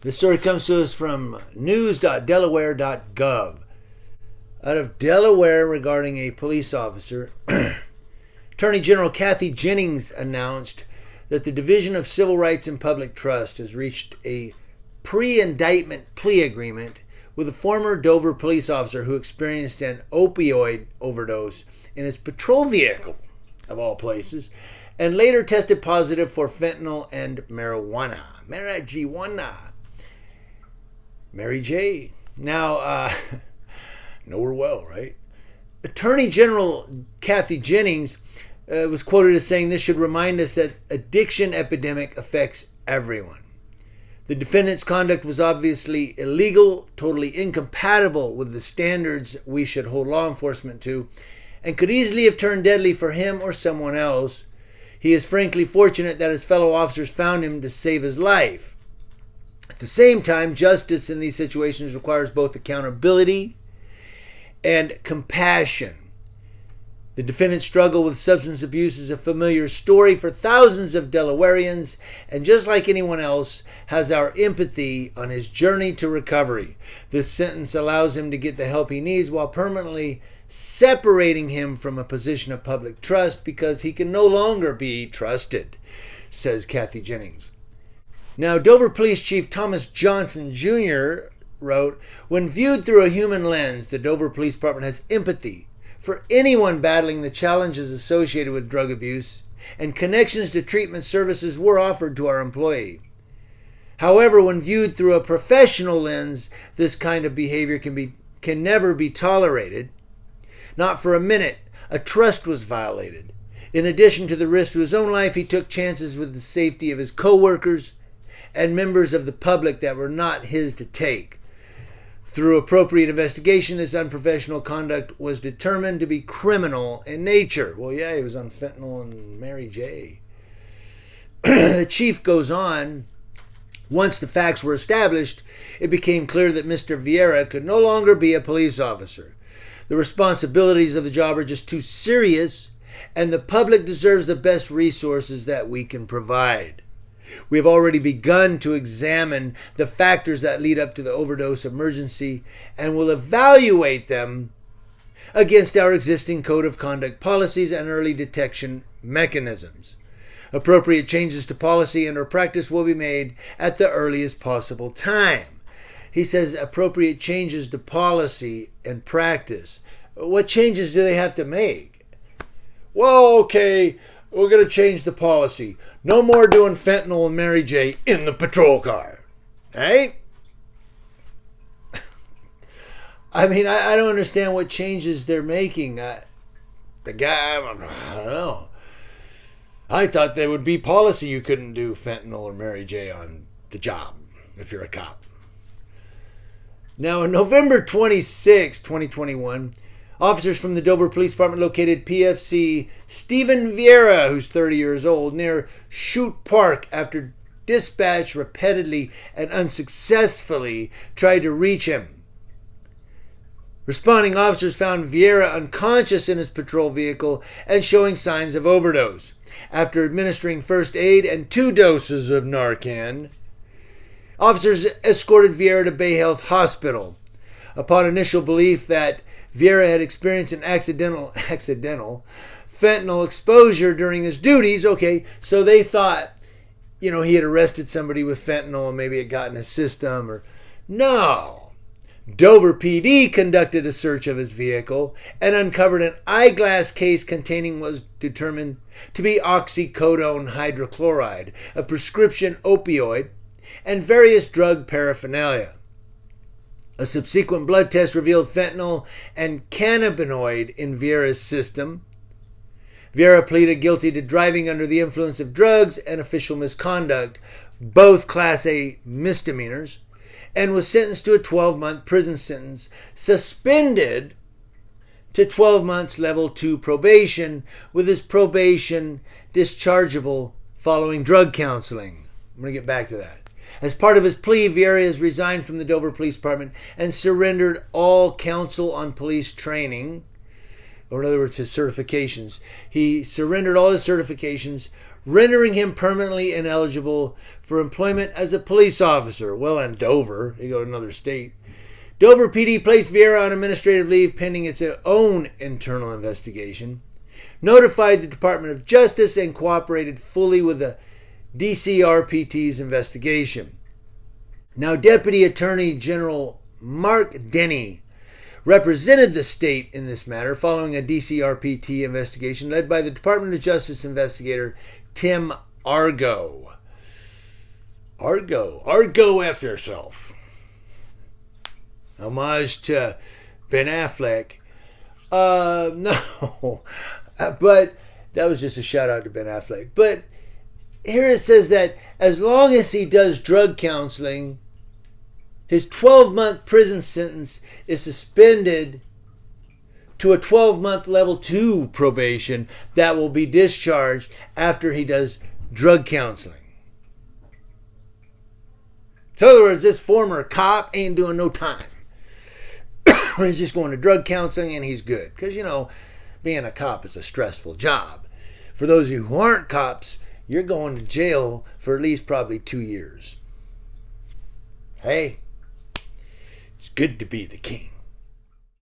This story comes to us from news.delaware.gov. Out of Delaware regarding a police officer, Attorney General Kathy Jennings announced that the Division of Civil Rights and Public Trust has reached a pre-indictment plea agreement with a former Dover police officer who experienced an opioid overdose in his patrol vehicle, of all places, and later tested positive for fentanyl and marijuana. Mary J. Now, know her well, right? Attorney General Kathy Jennings was quoted as saying, "This should remind us that addiction epidemic affects everyone. The defendant's conduct was obviously illegal, totally incompatible with the standards we should hold law enforcement to, and could easily have turned deadly for him or someone else. He is frankly fortunate that his fellow officers found him to save his life. At the same time, justice in these situations requires both accountability and compassion. The defendant's struggle with substance abuse is a familiar story for thousands of Delawareans, and just like anyone else, has our empathy on his journey to recovery. This sentence allows him to get the help he needs while permanently separating him from a position of public trust because he can no longer be trusted," says Kathy Jennings. Now, Dover Police Chief Thomas Johnson Jr. wrote, "When viewed through a human lens, the Dover Police Department has empathy for anyone battling the challenges associated with drug abuse, and connections to treatment services were offered to our employee. However, when viewed through a professional lens, this kind of behavior can never be tolerated. Not for a minute. A trust was violated. In addition to the risk to his own life, he took chances with the safety of his co-workers and members of the public that were not his to take. Through appropriate investigation, this unprofessional conduct was determined to be criminal in nature." Well, yeah, he was on fentanyl and Mary J. The chief goes on, "Once the facts were established, it became clear that Mr. Vieira could no longer be a police officer. The responsibilities of the job are just too serious, and the public deserves the best resources that we can provide. We have already begun to examine the factors that lead up to the overdose emergency and will evaluate them against our existing code of conduct policies and early detection mechanisms. Appropriate changes to policy and or practice will be made at the earliest possible time." He says appropriate changes to policy and practice. What changes do they have to make? Well, okay, we're going to change the policy. No more doing fentanyl and Mary J in the patrol car. Right? I mean, I don't understand what changes they're making. The guy, I don't know. I thought there would be policy you couldn't do fentanyl or Mary J on the job if you're a cop. Now, on November 26, 2021, officers from the Dover Police Department located PFC Stephen Vieira, who's 30 years old, near Chute Park after dispatch repeatedly and unsuccessfully tried to reach him. Responding officers found Vieira unconscious in his patrol vehicle and showing signs of overdose. After administering first aid and 2 doses of Narcan, officers escorted Vieira to Bay Health Hospital. Upon initial belief that Vieira had experienced an accidental fentanyl exposure during his duties. Okay, so they thought, he had arrested somebody with fentanyl and maybe it got in his system or... No. Dover PD conducted a search of his vehicle and uncovered an eyeglass case containing what was determined to be oxycodone hydrochloride, a prescription opioid, and various drug paraphernalia. A subsequent blood test revealed fentanyl and cannabinoid in Vieira's system. Vieira pleaded guilty to driving under the influence of drugs and official misconduct, both Class A misdemeanors, and was sentenced to a 12-month prison sentence, suspended to 12 months level 2 probation, with his probation dischargeable following drug counseling. I'm going to get back to that. As part of his plea, Vieira has resigned from the Dover Police Department and surrendered all counsel on police training, or in other words, his certifications. He surrendered all his certifications, rendering him permanently ineligible for employment as a police officer. Well, in Dover, you go to another state. Dover PD placed Vieira on administrative leave pending its own internal investigation, notified the Department of Justice, and cooperated fully with the DCRPT's investigation. Now, Deputy Attorney General Mark Denny represented the state in this matter following a DCRPT investigation led by the Department of Justice investigator Tim Argo. Argo F yourself. Homage to Ben Affleck. No, but that was just a shout out to Ben Affleck. But here it says that as long as he does drug counseling, his 12-month prison sentence is suspended to a 12-month level 2 probation that will be discharged after he does drug counseling. So in other words, this former cop ain't doing no time. He's just going to drug counseling and he's good. Because, you know, being a cop is a stressful job. For those of you who aren't cops, you're going to jail for at least probably 2 years. Hey, it's good to be the king.